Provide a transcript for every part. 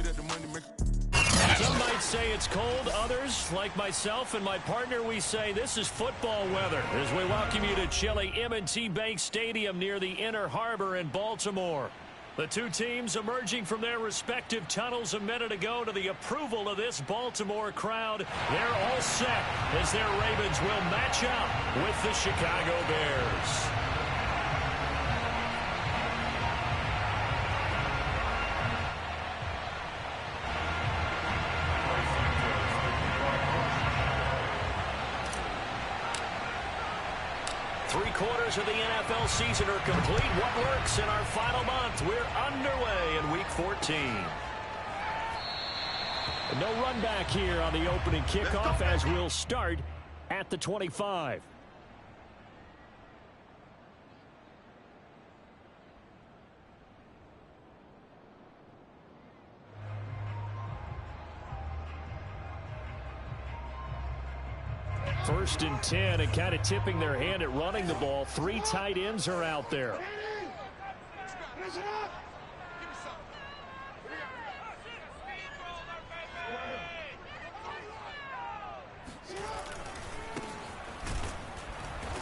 Some might say it's cold. Others, like myself and my partner, we say this is football weather as we welcome you to chilly M&T Bank Stadium near the Inner Harbor in Baltimore. The two teams emerging from their respective tunnels a minute ago to the approval of this Baltimore crowd. They're all set as their Ravens will match up with the Chicago Bears. Three-quarters of the NFL season are complete. What works in our final month? We're underway in Week 14. No run back here on the opening kickoff as we'll start at the 25. First and 10, and kind of tipping their hand at running the ball. Three tight ends are out there.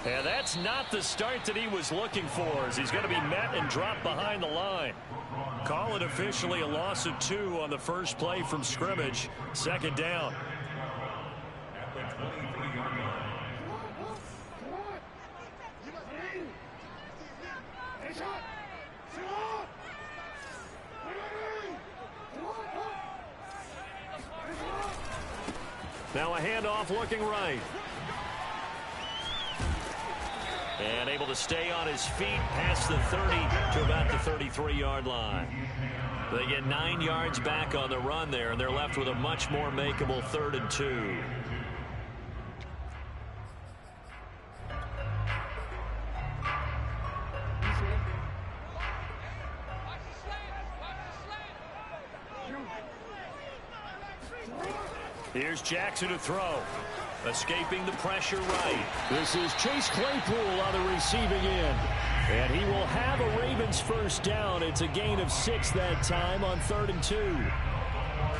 And that's not the start that he was looking for, as he's going to be met and dropped behind the line. Call it officially a loss of 2 on the first play from scrimmage. Second down. Now a handoff looking right. And able to stay on his feet past the 30 to about the 33-yard line. They get 9 yards back on the run there, and they're left with a much more makeable 3rd and 2. Here's Jackson to throw. Escaping the pressure right. This is Chase Claypool on the receiving end. And he will have a Ravens first down. It's a gain of 6 that time on 3rd and 2.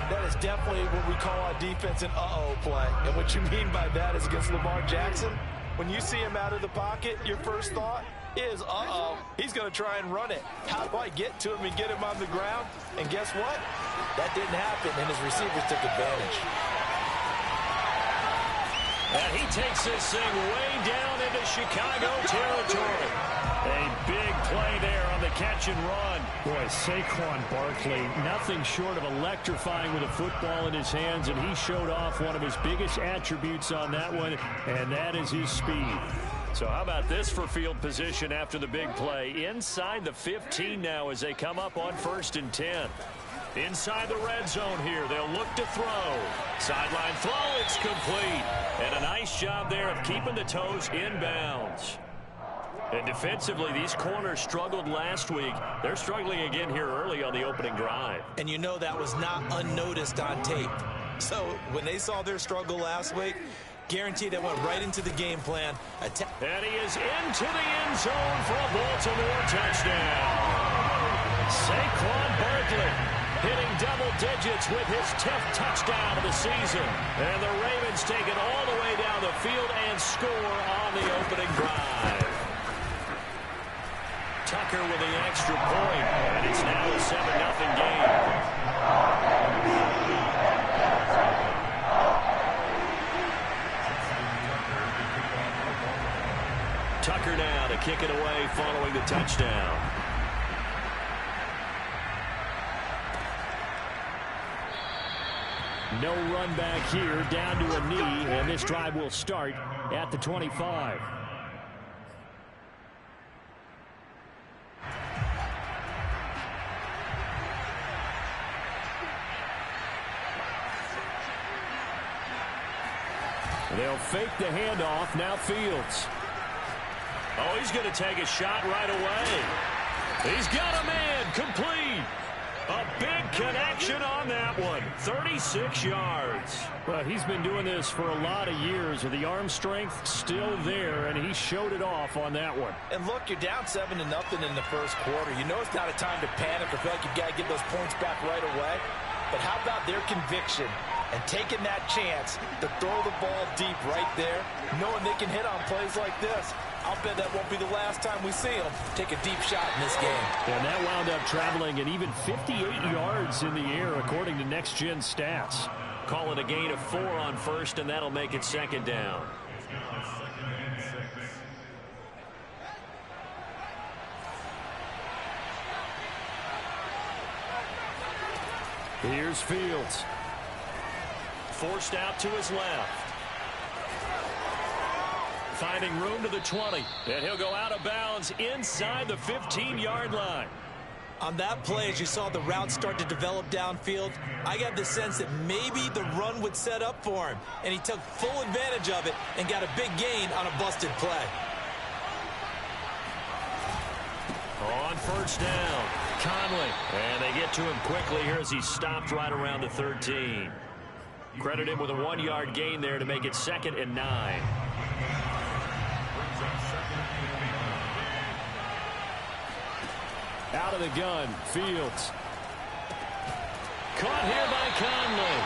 That is definitely what we call on defense an uh-oh play. And what you mean by that is against Lamar Jackson, when you see him out of the pocket, your first thought is, uh-oh, he's going to try and run it. How do I get to him and get him on the ground? And guess what? That didn't happen, and his receivers took advantage. And he takes this thing way down into Chicago territory. A big play there on the catch and run. Boy, Saquon Barkley, nothing short of electrifying with a football in his hands, and he showed off one of his biggest attributes on that one, and that is his speed. So how about this for field position after the big play? Inside the 15 now as they come up on 1st and 10. Inside the red zone here, they'll look to throw. Sideline throw, it's complete. And a nice job there of keeping the toes inbounds. And defensively, these corners struggled last week. They're struggling again here early on the opening drive. And you know that was not unnoticed on tape. So when they saw their struggle last week, guaranteed that went right into the game plan. And he is into the end zone for a Baltimore touchdown. Saquon Barkley hitting double digits with his 10th touchdown of the season. And the Ravens take it all the way down the field and score on the opening drive. Tucker with the extra point, and it's now a 7-0 game. Tucker now to kick it away following the touchdown. No run back here, down to a knee, and this drive will start at the 25. They'll fake the handoff, now Fields. Oh, he's going to take a shot right away. He's got a man, complete. A big connection on that one. 36 yards. Well, he's been doing this for a lot of years with the arm strength still there, and he showed it off on that one. And look, you're down 7-0 in the first quarter. You know it's not a time to panic or feel like you've got to get those points back right away. But how about their conviction and taking that chance to throw the ball deep right there, knowing they can hit on plays like this? I'll bet that won't be the last time we see them take a deep shot in this game. And that wound up traveling an even 58 yards in the air, according to Next Gen Stats. Call it a gain of 4 on first, and that'll make it second down. Here's Fields. Forced out to his left. Finding room to the 20. And he'll go out of bounds inside the 15-yard line. On that play, as you saw the route start to develop downfield, I got the sense that maybe the run would set up for him. And he took full advantage of it and got a big gain on a busted play. On first down, Conley. And they get to him quickly here as he stopped right around the 13. Credit him with a 1-yard gain there to make it 2nd and 9. Out of the gun, Fields. Caught here by Conley.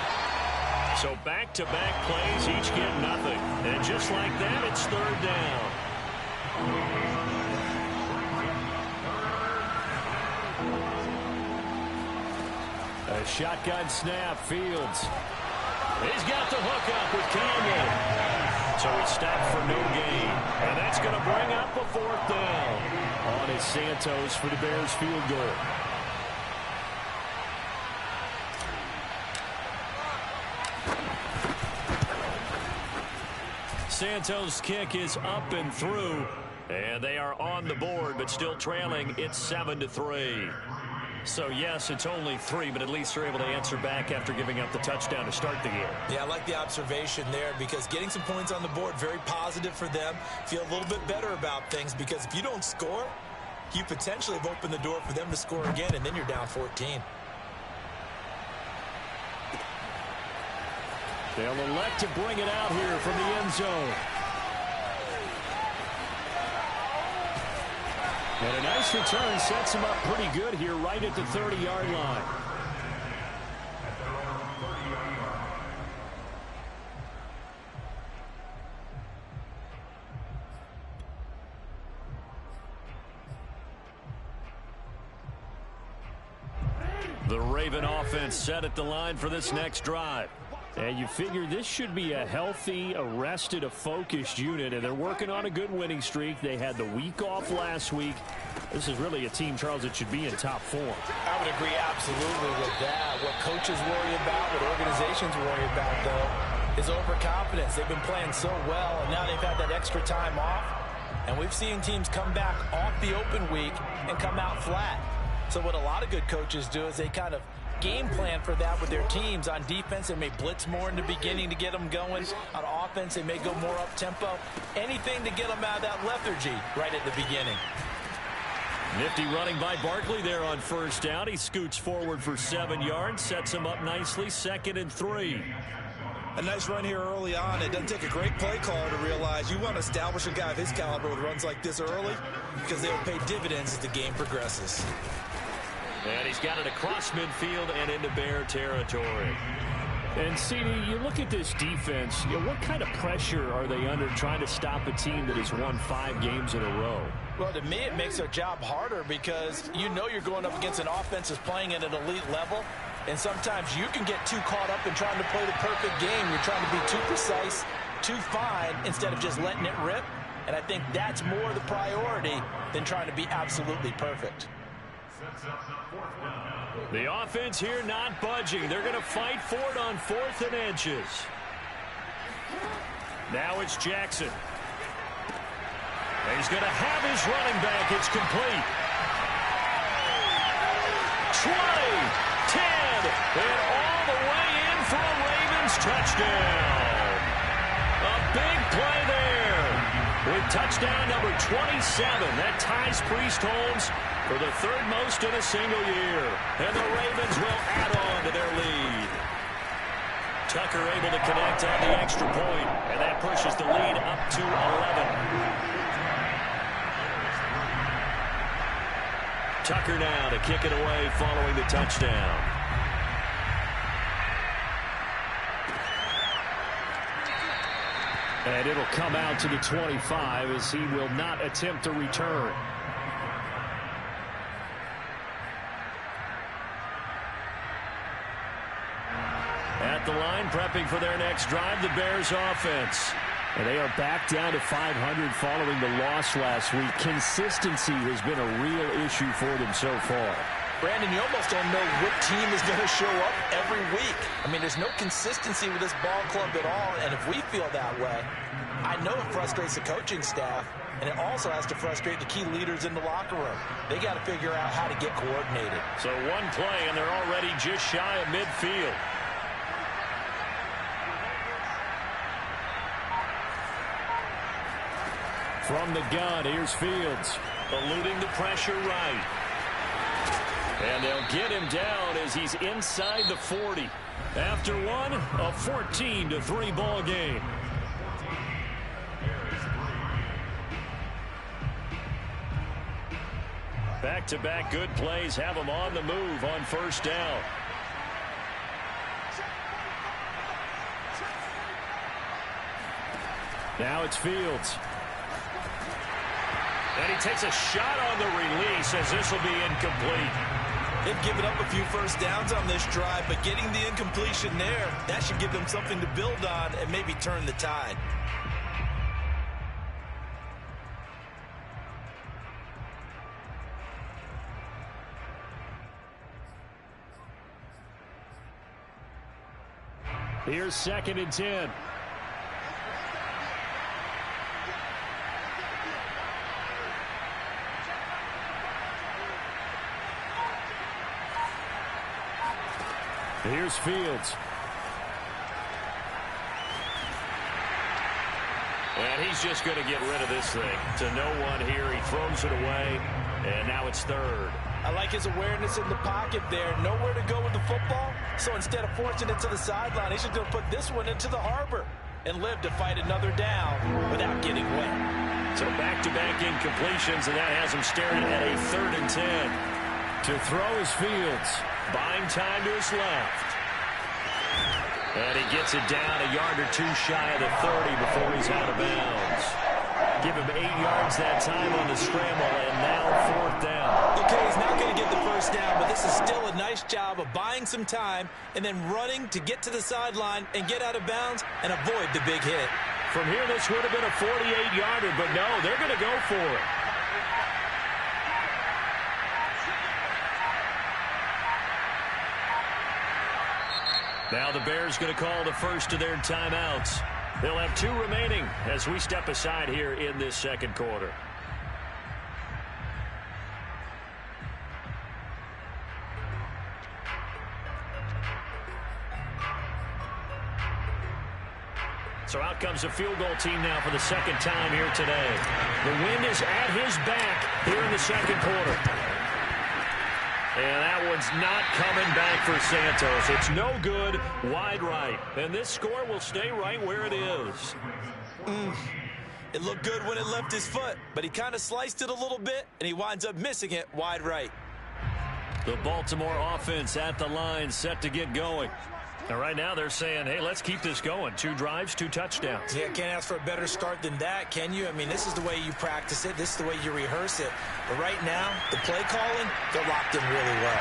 So back-to-back plays, each get nothing. And just like that, it's 3rd down. A shotgun snap, Fields. He's got the hook up with Conley. So he stopped for no gain. And that's going to bring up a 4th down. On is Santos for the Bears field goal. Santos' kick is up and through. And they are on the board, but still trailing. It's 7-3. So, yes, it's only 3, but at least they're able to answer back after giving up the touchdown to start the game. Yeah, I like the observation there because getting some points on the board, very positive for them. Feel a little bit better about things because if you don't score, you potentially have opened the door for them to score again, and then you're down 14. They'll elect to bring it out here from the end zone. And a nice return sets him up pretty good here right at the 30-yard line. The Raven offense set at the line for this next drive. And you figure this should be a healthy, arrested, a focused unit, and they're working on a good winning streak. They had the week off last week. This is really a team, Charles, that should be in top form. I would agree absolutely with that. What coaches worry about, what organizations worry about, though, is overconfidence. They've been playing so well, and now they've had that extra time off. And we've seen teams come back off the open week and come out flat. So what a lot of good coaches do is they kind of game plan for that with their teams. On defense, they may blitz more in the beginning to get them going. On offense, they may go more up-tempo. Anything to get them out of that lethargy right at the beginning. Nifty running by Barkley there on first down. He scoots forward for 7 yards, sets him up nicely, 2nd and 3. A nice run here early on. It doesn't take a great play caller to realize you want to establish a guy of his caliber with runs like this early because they will pay dividends as the game progresses. And he's got it across midfield and into Bear territory. And, CD, you look at this defense, what kind of pressure are they under trying to stop a team that has won 5 games in a row? Well, to me, it makes their job harder because you know you're going up against an offense that's playing at an elite level, and sometimes you can get too caught up in trying to play the perfect game. You're trying to be too precise, too fine, instead of just letting it rip. And I think that's more the priority than trying to be absolutely perfect. The offense here not budging. They're going to fight for it on 4th and inches. Now it's Jackson. He's going to have his running back. It's complete. 20, 10, and all the way in for a Ravens touchdown. A big play there with touchdown number 27. That ties Priest Holmes for the 3rd most in a single year. And the Ravens will add on to their lead. Tucker able to connect on the extra point, and that pushes the lead up to 11. Tucker now to kick it away following the touchdown. And it'll come out to the 25 as he will not attempt a return. At the line, prepping for their next drive, the Bears offense. And they are back down to 500 following the loss last week. Consistency has been a real issue for them so far. Brandon, you almost don't know what team is going to show up every week. I mean, there's no consistency with this ball club at all, and if we feel that way, I know it frustrates the coaching staff, and it also has to frustrate the key leaders in the locker room. They got to figure out how to get coordinated. So one play, and they're already just shy of midfield. From the gun, here's Fields, eluding the pressure right. And they'll get him down as he's inside the 40. After one, a 14-3 ball game. Back-to-back good plays have him on the move on first down. Now it's Fields. And he takes a shot on the release as this will be incomplete. They've given up a few first downs on this drive, but getting the incompletion there, that should give them something to build on and maybe turn the tide. Here's 2nd and 10. Here's Fields. And he's just going to get rid of this thing. To no one here. He throws it away. And now it's 3rd. I like his awareness in the pocket there. Nowhere to go with the football. So instead of forcing it to the sideline, he's just going to put this one into the harbor and live to fight another down without getting wet. So back-to-back incompletions, and that has him staring at a 3rd and 10. To throw is Fields. Buying time to his left. And he gets it down a yard or two shy of the 30 before he's out of bounds. Give him 8 yards that time on the scramble, and now 4th down. Okay, he's not going to get the first down, but this is still a nice job of buying some time and then running to get to the sideline and get out of bounds and avoid the big hit. From here, this would have been a 48-yarder, but no, they're going to go for it. Now the Bears going to call the first of their timeouts. They'll have 2 remaining as we step aside here in this 2nd quarter. So out comes a field goal team now for the 2nd time here today. The wind is at his back here in the 2nd quarter. And that one's not coming back for Santos. It's no good, wide right. And this score will stay right where it is. It looked good when it left his foot, but he kind of sliced it a little bit, and he winds up missing it wide right. The Baltimore offense at the line, set to get going. Now, right now, they're saying, hey, let's keep this going. 2 drives, 2 touchdowns. Yeah, can't ask for a better start than that, can you? I mean, this is the way you practice it. This is the way you rehearse it. But right now, the play calling, they're locked in really well.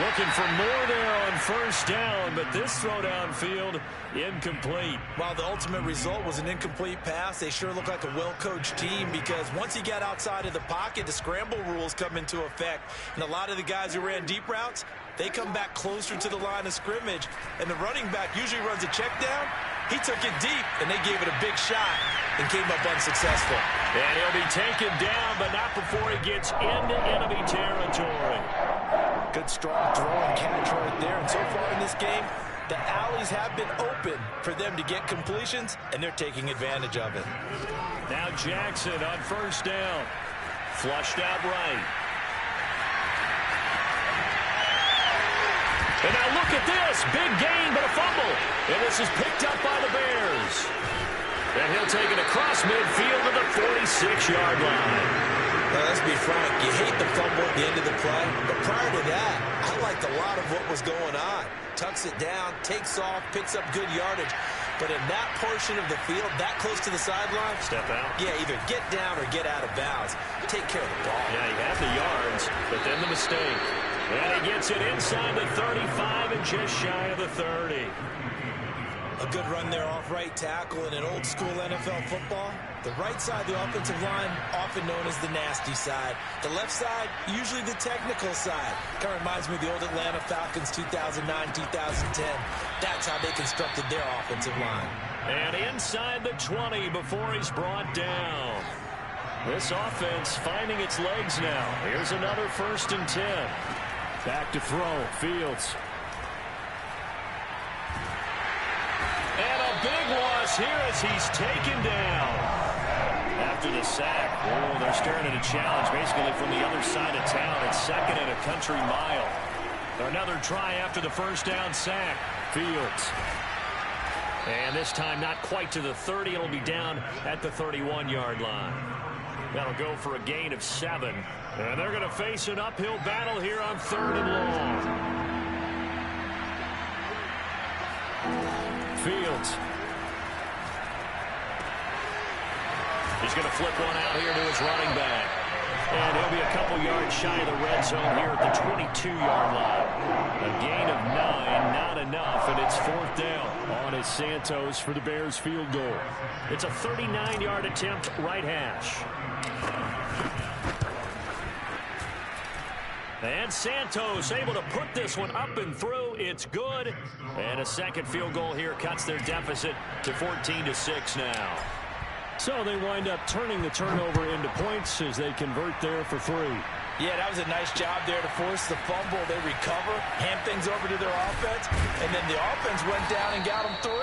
Looking for more there on first down, but this throw downfield, incomplete. While the ultimate result was an incomplete pass, they sure look like a well-coached team because once he got outside of the pocket, the scramble rules come into effect. And a lot of the guys who ran deep routes, they come back closer to the line of scrimmage, and the running back usually runs a check down. He took it deep, and they gave it a big shot and came up unsuccessful. And he'll be taken down, but not before he gets into enemy territory. Good strong throw and catch right there. And so far in this game, the alleys have been open for them to get completions, and they're taking advantage of it. Now Jackson on first down. Flushed out right. And now look at this. Big gain, but a fumble. And this is picked up by the Bears. And he'll take it across midfield to the 46-yard line. Now, let's be frank. You hate the fumble at the end of the play. But prior to that, I liked a lot of what was going on. Tucks it down, takes off, picks up good yardage. But in that portion of the field, that close to the sideline, step out. Yeah, either get down or get out of bounds. Take care of the ball. Yeah, he had the yards, but then the mistake. And he gets it inside the 35 and just shy of the 30. A good run there off right tackle in an old school NFL football. The right side of the offensive line, often known as the nasty side. The left side, usually the technical side. Kind of reminds me of the old Atlanta Falcons 2009-2010. That's how they constructed their offensive line. And inside the 20 before he's brought down. This offense finding its legs now. Here's another 1st and 10. Back to throw, Fields. And a big loss here as he's taken down. After the sack, oh, they're staring at a challenge basically from the other side of town. It's 2nd and a country mile. Another try after the 1st down sack. Fields. And this time not quite to the 30. It'll be down at the 31-yard line. That'll go for a gain of 7. And they're going to face an uphill battle here on 3rd and long. Fields. He's going to flip one out here to his running back. And he'll be a couple yards shy of the red zone here at the 22-yard line. A gain of 9, not enough, and it's 4th down. On is Santos for the Bears field goal. It's a 39-yard attempt, right hash. And Santos able to put this one up and through. It's good. And a second field goal here cuts their deficit to 14-6 now. So they wind up turning the turnover into points as they convert there for 3. Yeah, that was a nice job there to force the fumble. They recover, hand things over to their offense, and then the offense went down and got them 3.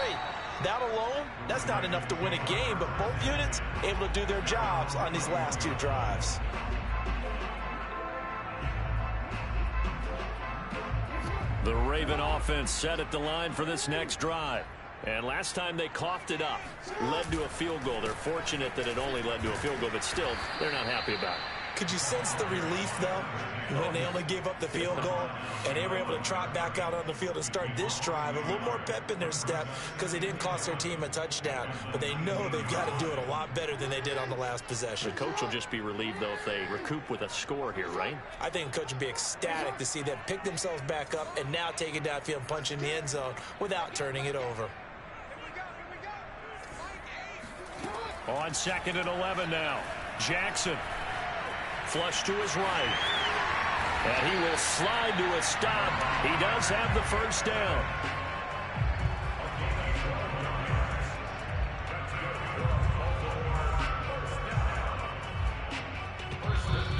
That alone, that's not enough to win a game, but both units able to do their jobs on these last 2 drives. The Raven offense set at the line for this next drive. And last time they coughed it up, led to a field goal. They're fortunate that it only led to a field goal, but still, they're not happy about it. Could you sense the relief, though, when they only gave up the field goal and they were able to trot back out on the field and start this drive? A little more pep in their step because they didn't cost their team a touchdown, but they know they've got to do it a lot better than they did on the last possession. The coach will just be relieved, though, if they recoup with a score here, right? I think the coach would be ecstatic to see them pick themselves back up and now take it downfield and punch in the end zone without turning it over. On 2nd and 11 now. Jackson. Flush to his right. And he will slide to a stop. He does have the 1st down.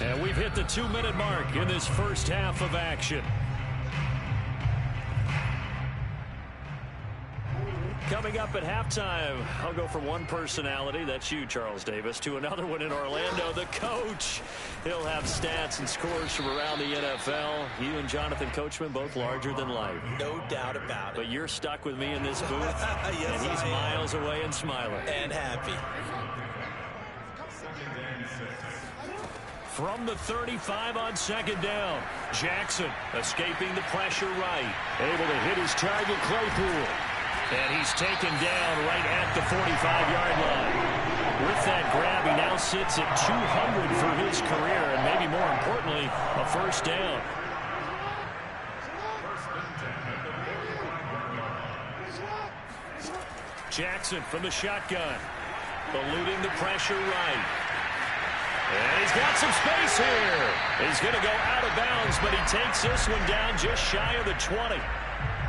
And we've hit the 2-minute mark in this first half of action. Coming up at halftime, I'll go from one personality, that's you, Charles Davis, to another one in Orlando, the coach. He'll have stats and scores from around the NFL. You and Jonathan Coachman, both larger than life. No doubt about it. But you're stuck with me in this booth, yes, and he's miles away and smiling. And happy. From the 35 on 2nd down, Jackson escaping the pressure right. Able to hit his target, Claypool. And he's taken down right at the 45-yard line. With that grab, he now sits at 200 for his career, and maybe more importantly, a 1st down. Jackson from the shotgun, eluding the pressure right. And he's got some space here. He's going to go out of bounds, but he takes this one down just shy of the 20.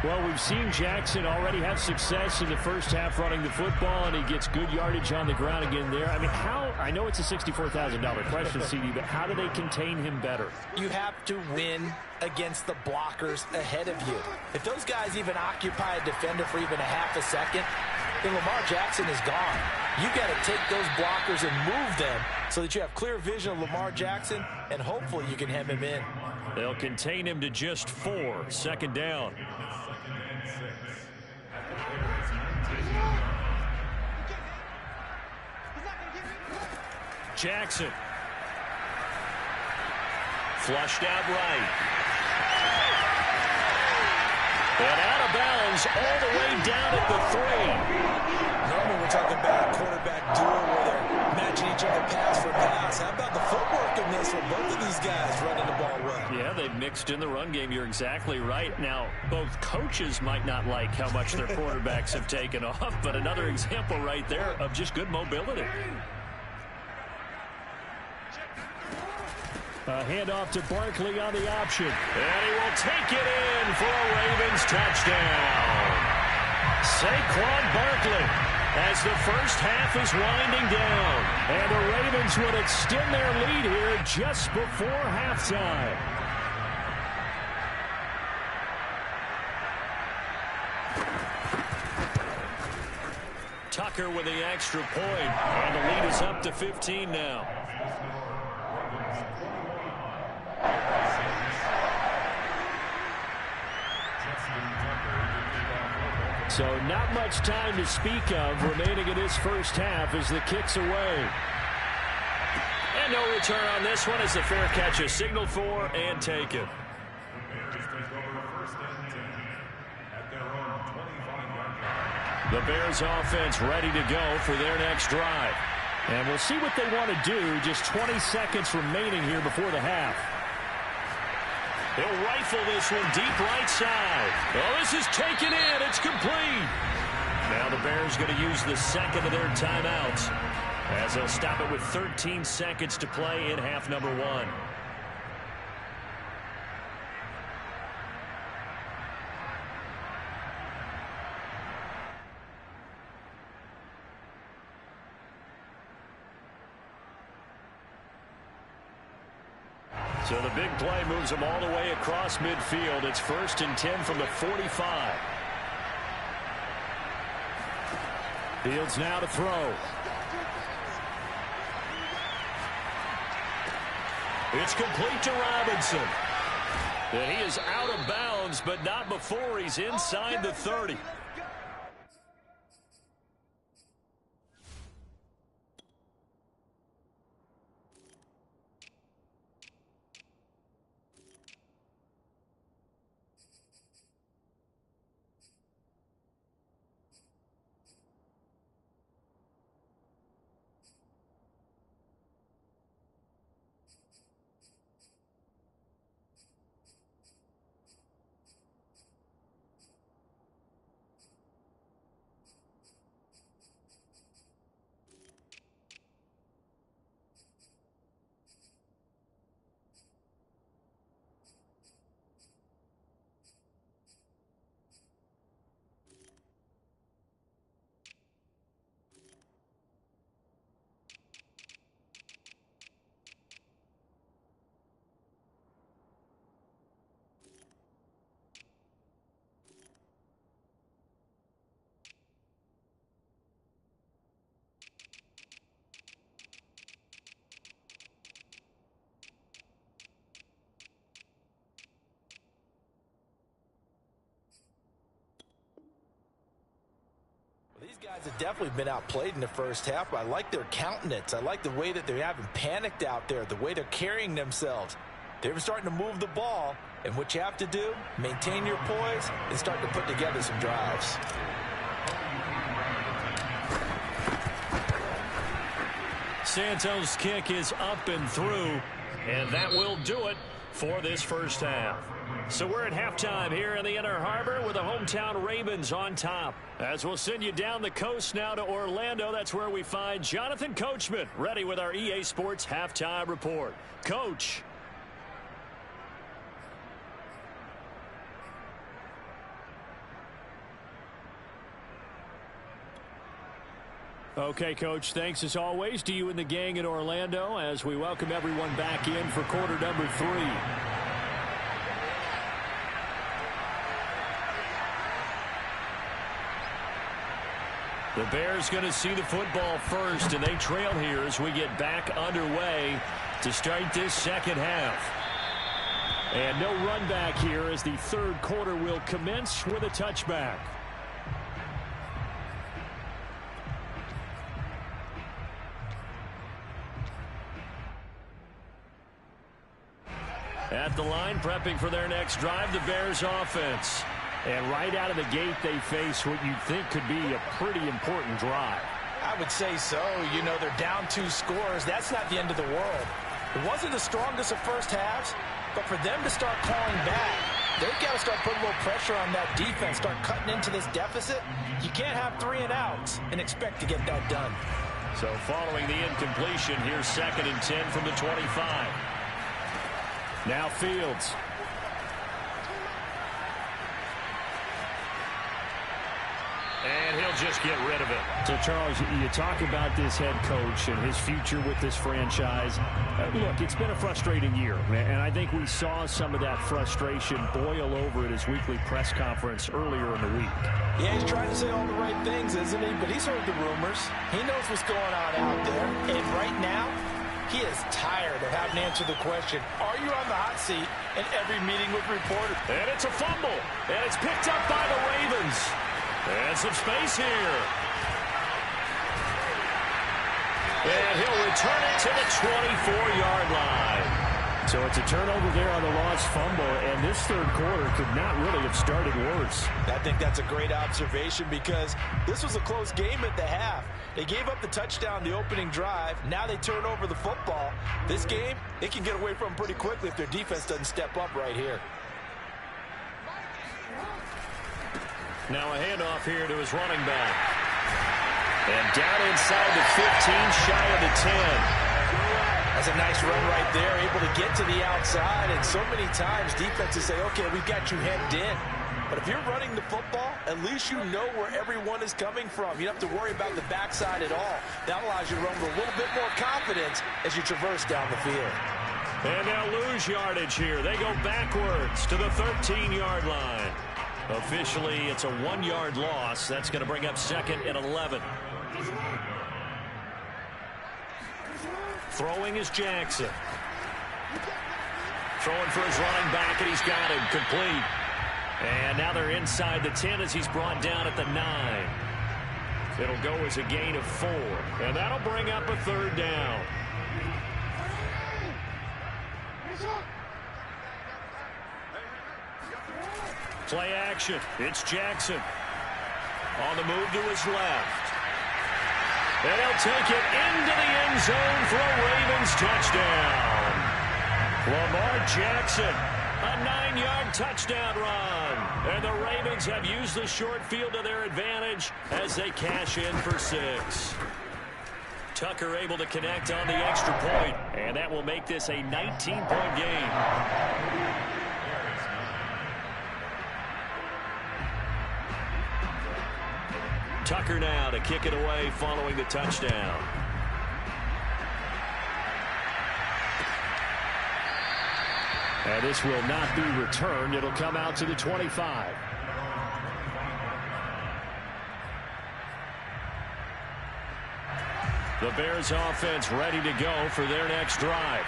Well, we've seen Jackson already have success in the first half running the football, and he gets good yardage on the ground again there. I mean, I know it's a $64,000 question, CD, but how do they contain him better? You have to win against the blockers ahead of you. If those guys even occupy a defender for even a half a second, then Lamar Jackson is gone. You got to take those blockers and move them so that you have clear vision of Lamar Jackson, and hopefully you can hem him in. They'll contain him to just 4, 2nd down. Jackson. Flushed out right. And out of bounds all the way down at the 3. we're talking about a quarterback duel where they're matching each other pass for pass. How about the footwork in this with both of these guys running the ball well? Yeah, they've mixed in the run game. You're exactly right. Now, both coaches might not like how much their quarterbacks have taken off, but another example right there of just good mobility. A handoff to Barkley on the option. And he will take it in for a Ravens touchdown. Saquon Barkley as the first half is winding down. And the Ravens would extend their lead here just before halftime. Tucker with the extra point, and the lead is up to 15 now. So not much time to speak of remaining in this first half as the kick's away. And no return on this one as the fair catch is signaled for and taken. The Bears offense ready to go for their next drive. And we'll see what they want to do. Just 20 seconds remaining here before the half. He'll rifle this one deep right side. Oh, this is taken in. It's complete. Now the Bears going to use the second of their timeouts as they'll stop it with 13 seconds to play in half number one. So the big play moves them all the way across midfield. It's 1st and 10 from the 45. Fields now to throw. It's complete to Robinson. And he is out of bounds, but not before he's inside the 30. These guys have definitely been outplayed in the first half, but I like their countenance. I like the way that they haven't panicked out there, the way they're carrying themselves. They're starting to move the ball, and what you have to do, maintain your poise and start to put together some drives. Santos' kick is up and through, and that will do it for this first half. So we're at halftime here in the Inner Harbor with the hometown Ravens on top. As we'll send you down the coast now to Orlando, that's where we find Jonathan Coachman ready with our EA Sports Halftime Report. Coach. Okay, Coach, thanks as always to you and the gang in Orlando as we welcome everyone back in for quarter number 3. The Bears going to see the football first, and they trail here as we get back underway to start this second half. And no run back here as the third quarter will commence with a touchback. At the line, prepping for their next drive, the Bears offense. And right out of the gate, they face what you'd think could be a pretty important drive. I would say so. You know, they're down 2 scores. That's not the end of the world. It wasn't the strongest of first halves, but for them to start calling back, they've got to start putting a little pressure on that defense, start cutting into this deficit. You can't have 3 and outs and expect to get that done. So following the incompletion, here's 2nd and 10 from the 25. Now Fields. And he'll just get rid of it. So, Charles, you talk about this head coach and his future with this franchise. Look, it's been a frustrating year, and I think we saw some of that frustration boil over at his weekly press conference earlier in the week. Yeah, he's trying to say all the right things, isn't he? But he's heard the rumors. He knows what's going on out there. And right now, he is tired of having to answer the question, are you on the hot seat in every meeting with reporters? And it's a fumble. And it's picked up by the Ravens. And some space here. And he'll return it to the 24-yard line. So it's a turnover there on the lost fumble, and this third quarter could not really have started worse. I think that's a great observation because this was a close game at the half. They gave up the touchdown the opening drive. Now they turn over the football. This game, they can get away from pretty quickly if their defense doesn't step up right here. Now a handoff here to his running back. And down inside the 15, shy of the 10. That's a nice run right there, able to get to the outside. And so many times defenses say, okay, we've got you hemmed in. But if you're running the football, at least you know where everyone is coming from. You don't have to worry about the backside at all. That allows you to run with a little bit more confidence as you traverse down the field. And they'll lose yardage here. They go backwards to the 13-yard line. Officially, it's a 1-yard loss. That's going to bring up 2nd and 11. Throwing is Jackson. Throwing for his running back, and he's got him complete. And now they're inside the 10 as he's brought down at the 9. It'll go as a gain of 4. And that'll bring up a 3rd down. Play action. It's Jackson. On the move to his left. And he'll take it into the end zone for a Ravens touchdown. Lamar Jackson, a 9-yard touchdown run. And the Ravens have used the short field to their advantage as they cash in for 6. Tucker able to connect on the extra point. And that will make this a 19-point game. Tucker now to kick it away following the touchdown. And this will not be returned. It'll come out to the 25. The Bears offense ready to go for their next drive.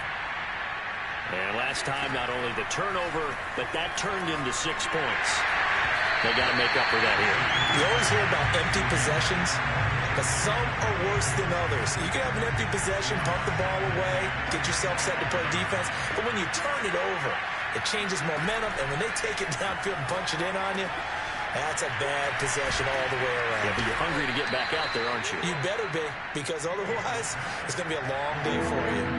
And last time, not only the turnover, but that turned into 6 points. They got to make up for that here. You always hear about empty possessions, but some are worse than others. You can have an empty possession, pump the ball away, get yourself set to play defense, but when you turn it over, it changes momentum, and when they take it downfield and punch it in on you, that's a bad possession all the way around. Yeah, but you're hungry to get back out there, aren't you? You better be, because otherwise it's going to be a long day for you.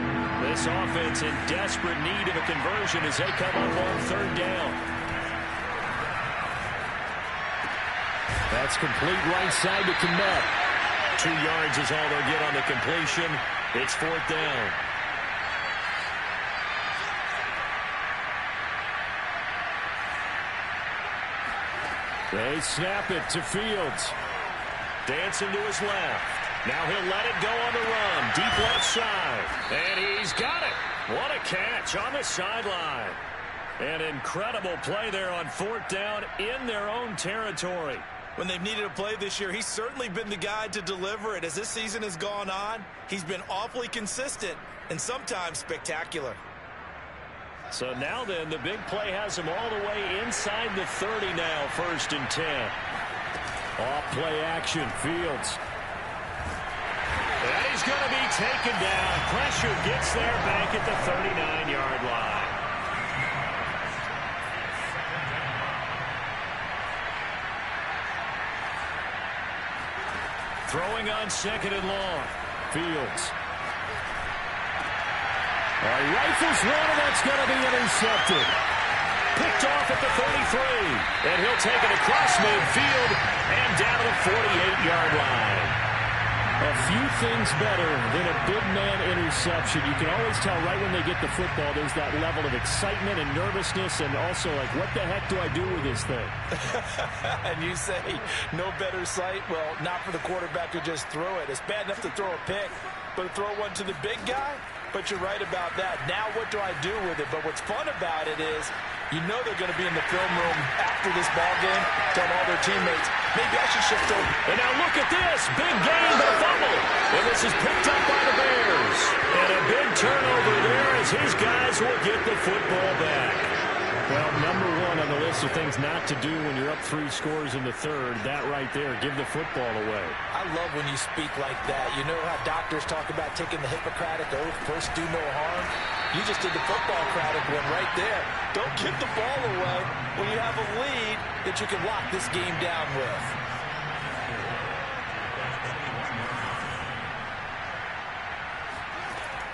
This offense in desperate need of a conversion as they come up on 3rd down. That's complete right side to Kmet. 2 yards is all they'll get on the completion. It's 4th down. They snap it to Fields. Dancing to his left. Now he'll let it go on the run. Deep left side. And he's got it. What a catch on the sideline. An incredible play there on 4th down in their own territory. When they've needed a play this year, he's certainly been the guy to deliver it. As this season has gone on, he's been awfully consistent and sometimes spectacular. So now then, the big play has him all the way inside the 30 now, 1st and 10. Off play action, Fields. And he's going to be taken down. Pressure gets there back at the 39-yard line. Throwing on second and long. Fields. Rifles one, and that's going to be intercepted. Picked off at the 33. And he'll take it across midfield and down to the 48-yard line. A few things better than a big man interception. You can always tell right when they get the football, there's that level of excitement and nervousness, and also like, what the heck do I do with this thing? And you say, no better sight? Well, not for the quarterback to just throw it. It's bad enough to throw a pick, but to throw one to the big guy? But you're right about that. Now what do I do with it? But what's fun about it is, you know they're going to be in the film room after this ball game, telling all their teammates, maybe I should shift over. And now look at this. Big gain, but a fumble. And this is picked up by the Bears. And a big turnover there as his guys will get the football back. Well, number one on the list of things not to do when you're up 3 scores in the third, that right there, give the football away. I love when you speak like that. You know how doctors talk about taking the Hippocratic oath, first do no harm? You just did the football-cratic one right there. Don't give the ball away when you have a lead that you can lock this game down with.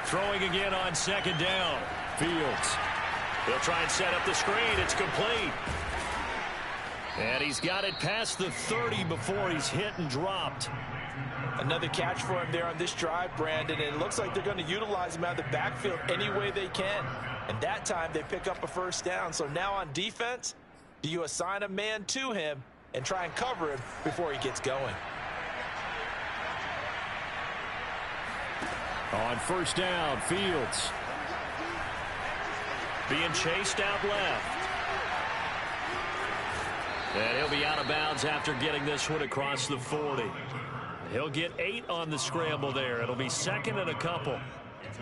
Throwing again on second down. Fields. He'll try and set up the screen. It's complete. And he's got it past the 30 before he's hit and dropped. Another catch for him there on this drive, Brandon. And it looks like they're going to utilize him out of the backfield any way they can. And that time they pick up a first down. So now on defense, do you assign a man to him and try and cover him before he gets going? On first down, Fields. Being chased out left. And he'll be out of bounds after getting this one across the 40. He'll get 8 on the scramble there. It'll be second and a couple.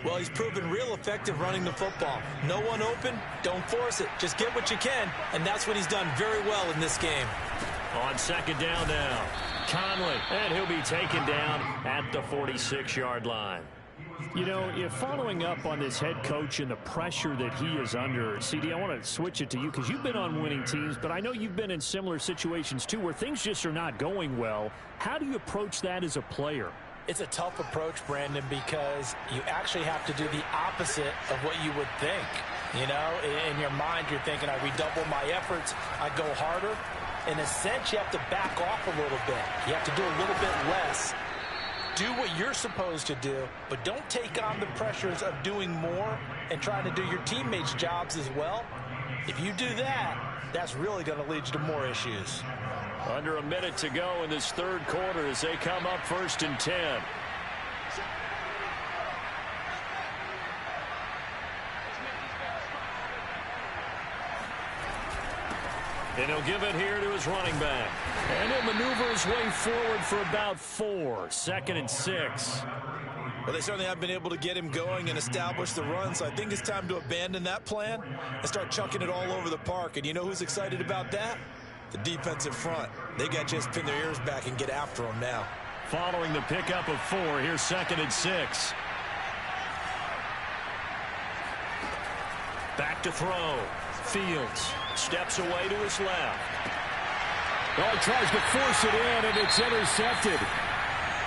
Well, he's proven real effective running the football. No one open, don't force it. Just get what you can, and that's what he's done very well in this game. On second down now, Conley. And he'll be taken down at the 46-yard line. You know, if following up on this head coach and the pressure that he is under, CD, I want to switch it to you because you've been on winning teams, but I know you've been in similar situations too where things just are not going well. How do you approach that as a player? It's a tough approach, Brandon, because you actually have to do the opposite of what you would think. You know, in your mind, you're thinking, I redouble my efforts, I go harder. In a sense, you have to back off a little bit. You have to do a little bit less. Do what you're supposed to do, but don't take on the pressures of doing more and trying to do your teammates' jobs as well. If you do that, that's really going to lead you to more issues. Under a minute to go in this third quarter as they come up 1st and 10. And he'll give it here to his running back. And he'll maneuver his way forward for about 4. 2nd and 6. Well, they certainly have been able to get him going and establish the run, so I think it's time to abandon that plan and start chucking it all over the park. And you know who's excited about that? The defensive front. They got to just pin their ears back and get after him now. Following the pickup of 4, here's 2nd and 6. Back to throw. Fields steps away to his left. Oh, he tries to force it in, and it's intercepted.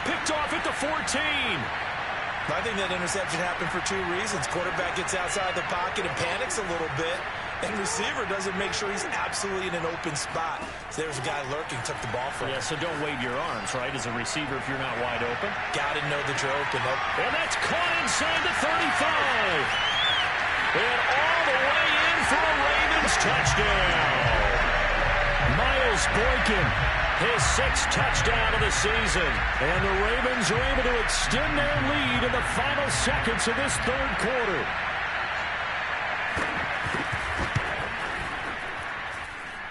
Picked off at the 14. I think that interception happened for 2 reasons. Quarterback gets outside the pocket and panics a little bit, and receiver doesn't make sure he's absolutely in an open spot. So there's a guy lurking, took the ball from him. Yeah, so don't wave your arms, right, as a receiver if you're not wide open. Got to know that you're open. And that's caught inside the 35. And all the way in for a Ravens touchdown. Miles Boykin, his 6th touchdown of the season. And the Ravens are able to extend their lead in the final seconds of this third quarter.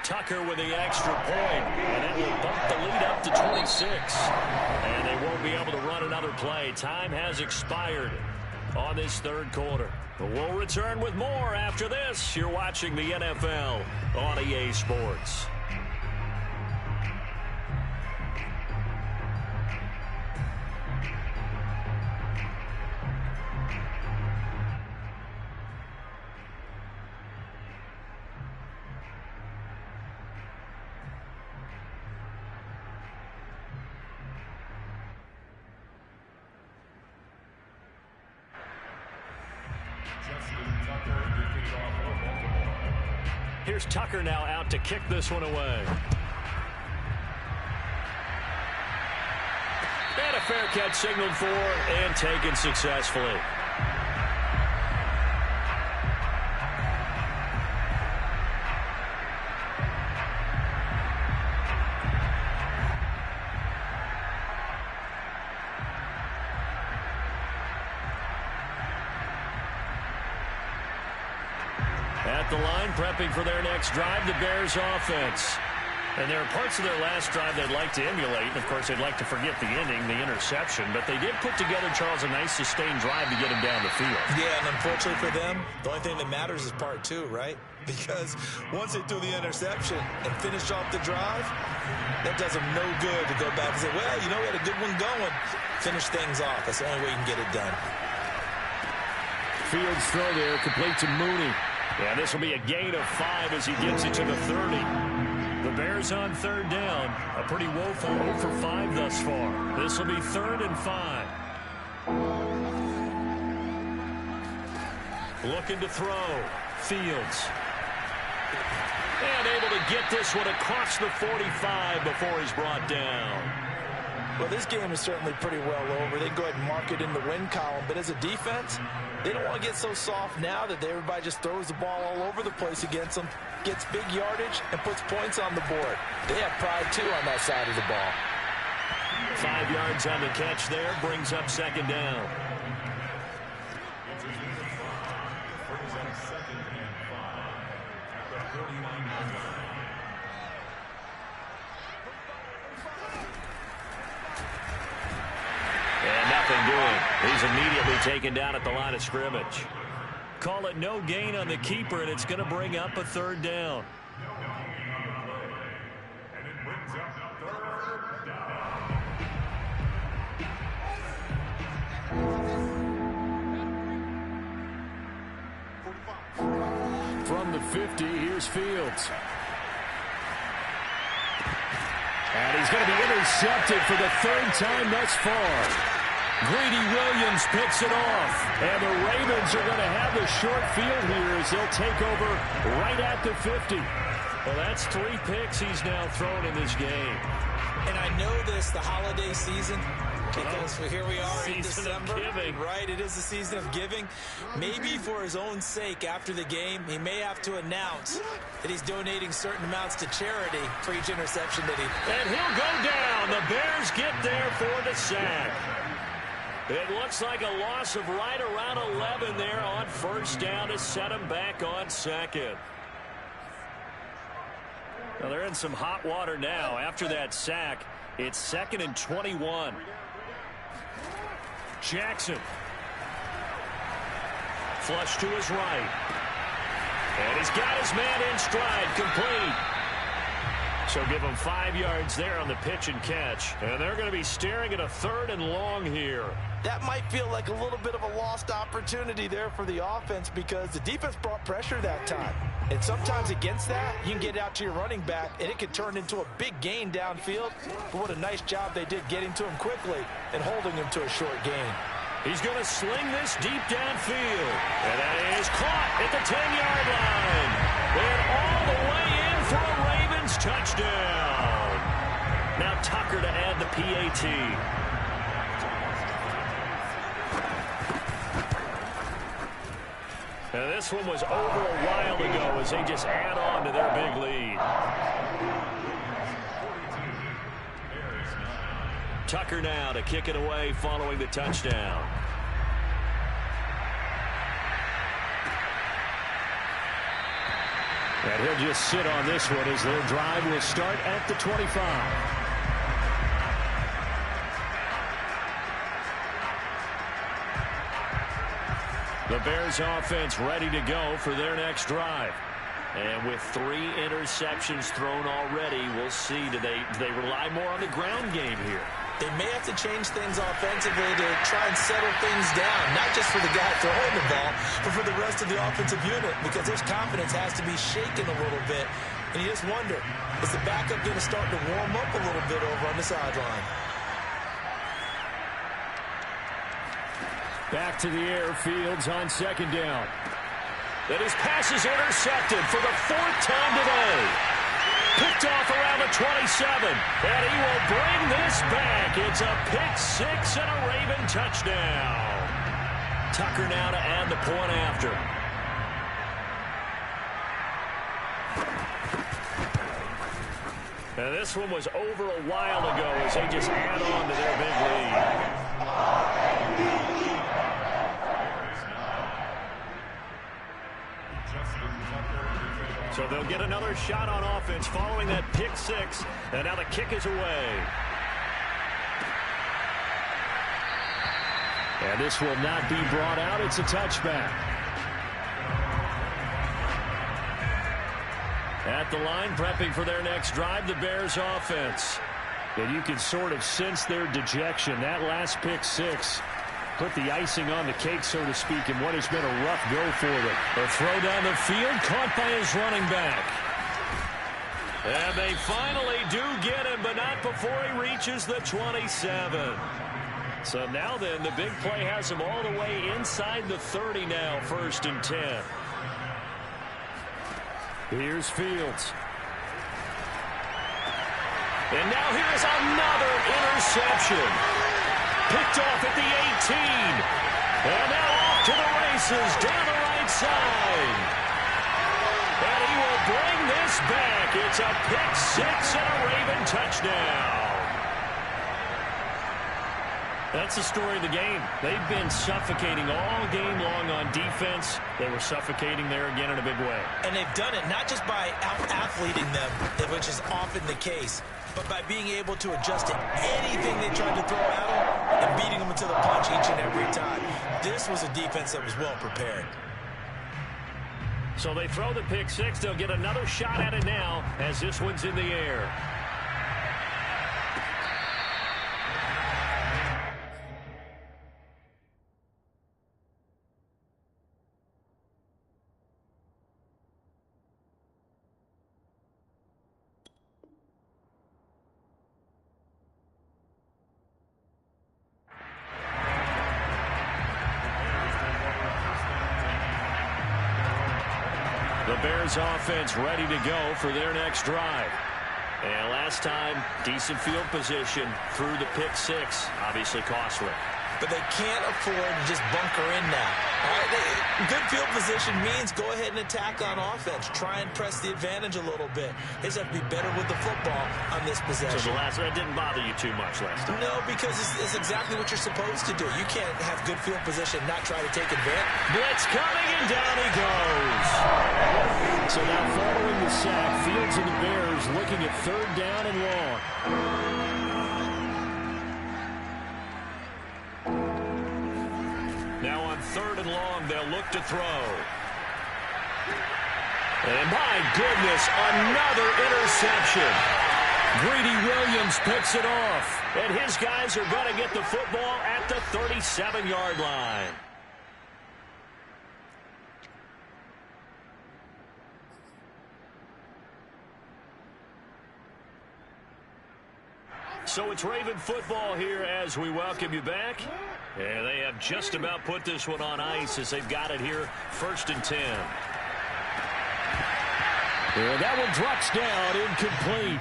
Tucker with the extra point, and it will bump the lead up to 26. And they won't be able to run another play. Time has expired on this third quarter. But we'll return with more after this. You're watching the NFL on EA Sports. Here's Tucker now out to kick this one away. And a fair catch signaled for and taken successfully. At the line, prepping for their next drive, the Bears offense. And there are parts of their last drive they'd like to emulate. And, of course, they'd like to forget the ending, the interception. But they did put together, Charles, a nice sustained drive to get him down the field. Yeah, and unfortunately for them, the only thing that matters is part two, right? Because once they threw the interception and finished off the drive, that does them no good to go back and say, well, you know, we had a good one going. Finish things off. That's the only way you can get it done. Fields throw there, complete to Mooney. Yeah, this will be a gain of 5 as he gets it to the 30. The Bears on third down. A pretty woeful 0 for 5 thus far. This will be 3rd and 5. Looking to throw. Fields. And able to get this one across the 45 before he's brought down. Well, this game is certainly pretty well over. They can go ahead and mark it in the win column. But as a defense, they don't want to get so soft now that everybody just throws the ball all over the place against them, gets big yardage, and puts points on the board. They have pride, too, on that side of the ball. 5 yards on the catch there, brings up 2nd down. He's immediately taken down at the line of scrimmage. Call it no gain on the keeper, and it's going to bring up a 3rd down. From the 50, here's Fields. And he's going to be intercepted for the 3rd time thus far. Greedy Williams picks it off. And the Ravens are going to have the short field here as they'll take over right at the 50. Well, that's 3 picks he's now thrown in this game. And I know this, the holiday season, because here we are in December. Right, it is the season of giving. Maybe for his own sake after the game, he may have to announce that he's donating certain amounts to charity for each interception that he... And he'll go down. The Bears get there for the sack. It looks like a loss of right around 11 there on 1st down to set him back on 2nd. Well, they're in some hot water now. After that sack, it's 2nd and 21. Jackson. Flush to his right. And he's got his man in stride, complete. So give him 5 yards there on the pitch and catch. And they're going to be staring at a 3rd and long here. That might feel like a little bit of a lost opportunity there for the offense because the defense brought pressure that time. And sometimes against that, you can get out to your running back, and it can turn into a big gain downfield. But what a nice job they did getting to him quickly and holding him to a short gain. He's going to sling this deep downfield. And that is caught at the 10-yard line. And all the way in for a Ravens touchdown. Now Tucker to add the PAT. And this one was over a while ago as they just add on to their big lead. Tucker now to kick it away following the touchdown. And he'll just sit on this one as their drive will start at the 25. The Bears offense ready to go for their next drive. And with 3 interceptions thrown already, we'll see, do they rely more on the ground game here? They may have to change things offensively to try and settle things down, not just for the guy throwing the ball, but for the rest of the offensive unit, because his confidence has to be shaken a little bit. And you just wonder, is the backup going to start to warm up a little bit over on the sideline? Back to the air, Fields on 2nd down. And his pass is intercepted for the 4th time today. Picked off around the 27. And he will bring this back. It's a pick 6 and a Raven touchdown. Tucker now to add the point after. And this one was over a while ago as they just add on to their big lead. So they'll get another shot on offense following that pick 6. And now the kick is away. And this will not be brought out. It's a touchback. At the line, prepping for their next drive, the Bears offense. And you can sort of sense their dejection. That last pick 6 put the icing on the cake, so to speak, in what has been a rough go for them. A throw down the field, caught by his running back. And they finally do get him, but not before he reaches the 27. So now then, the big play has him all the way inside the 30 now, 1st and 10. Here's Fields. And now here's another interception. Picked off at the 18. And now off to the races down the right side. And he will bring this back. It's a pick 6 and a Raven touchdown. That's the story of the game. They've been suffocating all game long on defense. They were suffocating there again in a big way. And they've done it not just by out-athleting them, which is often the case, but by being able to adjust to anything they tried to throw at them and beating them to the punch each and every time. This was a defense that was well prepared. So they throw the pick 6. They'll get another shot at it now as this one's in the air. The Bears offense ready to go for their next drive. And last time, decent field position through the pick 6. Obviously costly. But they can't afford to just bunker in now. All right, good field position means go ahead and attack on offense. Try and press the advantage a little bit. They just have to be better with the football on this possession. So the last one didn't bother you too much last time? No, because it's exactly what you're supposed to do. You can't have good field position and not try to take advantage. Blitz coming, and down he goes. So now following the sack, Fields and the Bears looking at 3rd down and long. Now on 3rd and long, they'll look to throw. And my goodness, another interception. Greedy Williams picks it off. And his guys are going to get the football at the 37-yard line. So it's Raven football here as we welcome you back. And they have just about put this one on ice as they've got it here, 1st and 10. And that one drops down, incomplete.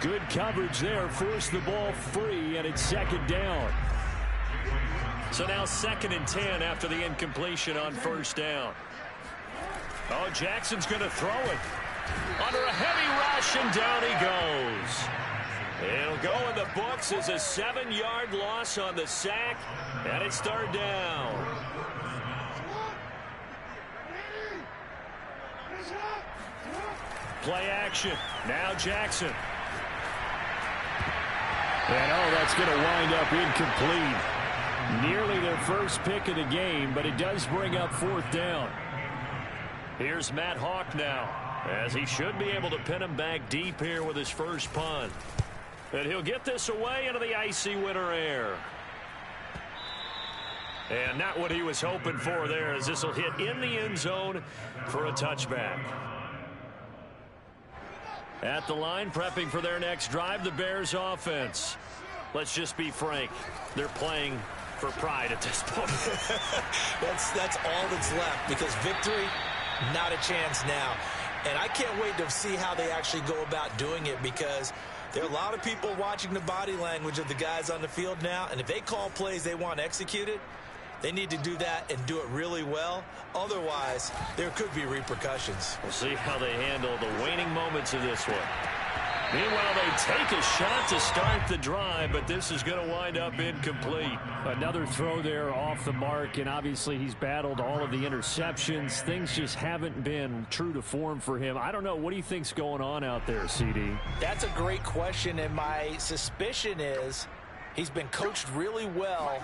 Good coverage there, forced the ball free, and it's 2nd down. So now 2nd and 10 after the incompletion on 1st down. Oh, Jackson's going to throw it. Under a heavy rush, and down he goes. It'll go in the books as a 7-yard loss on the sack, and it's 3rd down. Play action. Now Jackson. And that's going to wind up incomplete. Nearly their first pick of the game, but it does bring up 4th down. Here's Matt Hawk now, as he should be able to pin him back deep here with his first punt. And he'll get this away into the icy winter air. And not what he was hoping for there, as this will hit in the end zone for a touchback. At the line, prepping for their next drive, the Bears offense. Let's just be frank. They're playing for pride at this point. That's all that's left, because victory Not a chance now. And I can't wait to see how they actually go about doing it, because there are a lot of people watching the body language of the guys on the field now, and if they call plays they want executed, they need to do that and do it really well. Otherwise, there could be repercussions. We'll see how they handle the waning moments of this one. Meanwhile, they take a shot to start the drive, but this is going to wind up incomplete. Another throw there off the mark, and obviously he's battled all of the interceptions. Things just haven't been true to form for him. I don't know. What do you think's going on out there, CD? That's a great question, and my suspicion is he's been coached really well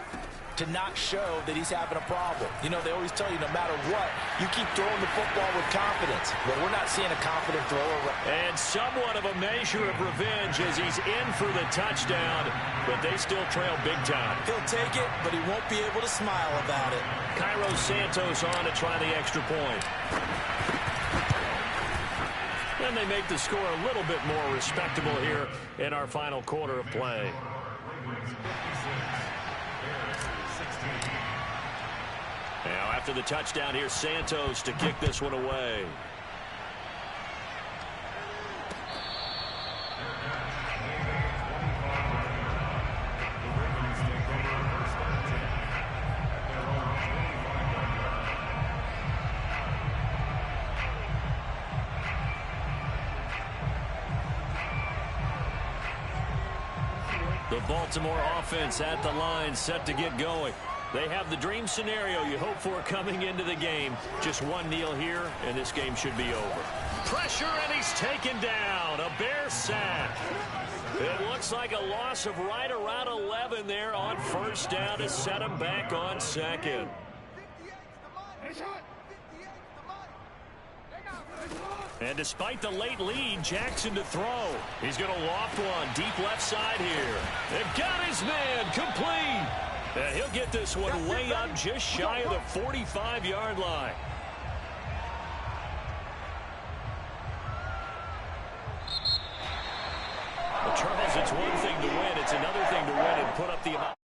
to not show that he's having a problem. You know, they always tell you no matter what, you keep throwing the football with confidence. But we're not seeing a confident thrower. And somewhat of a measure of revenge as he's in for the touchdown, but they still trail big time. He'll take it, but he won't be able to smile about it. Cairo Santos on to try the extra point. And they make the score a little bit more respectable here in our final quarter of play. Now, after the touchdown, here's Santos to kick this one away. The Baltimore offense at the line, set to get going. They have the dream scenario you hope for coming into the game. Just one kneel here, and this game should be over. Pressure, and he's taken down. A Bear sack. It looks like a loss of right around 11 there on first down to set him back on second. And despite the late lead, Jackson to throw. He's going to loft one deep left side here. They've got his man complete. And he'll get this one way up just shy of the 45-yard line. Well, Charles, it's one thing to win. It's another thing to win and put up the amount.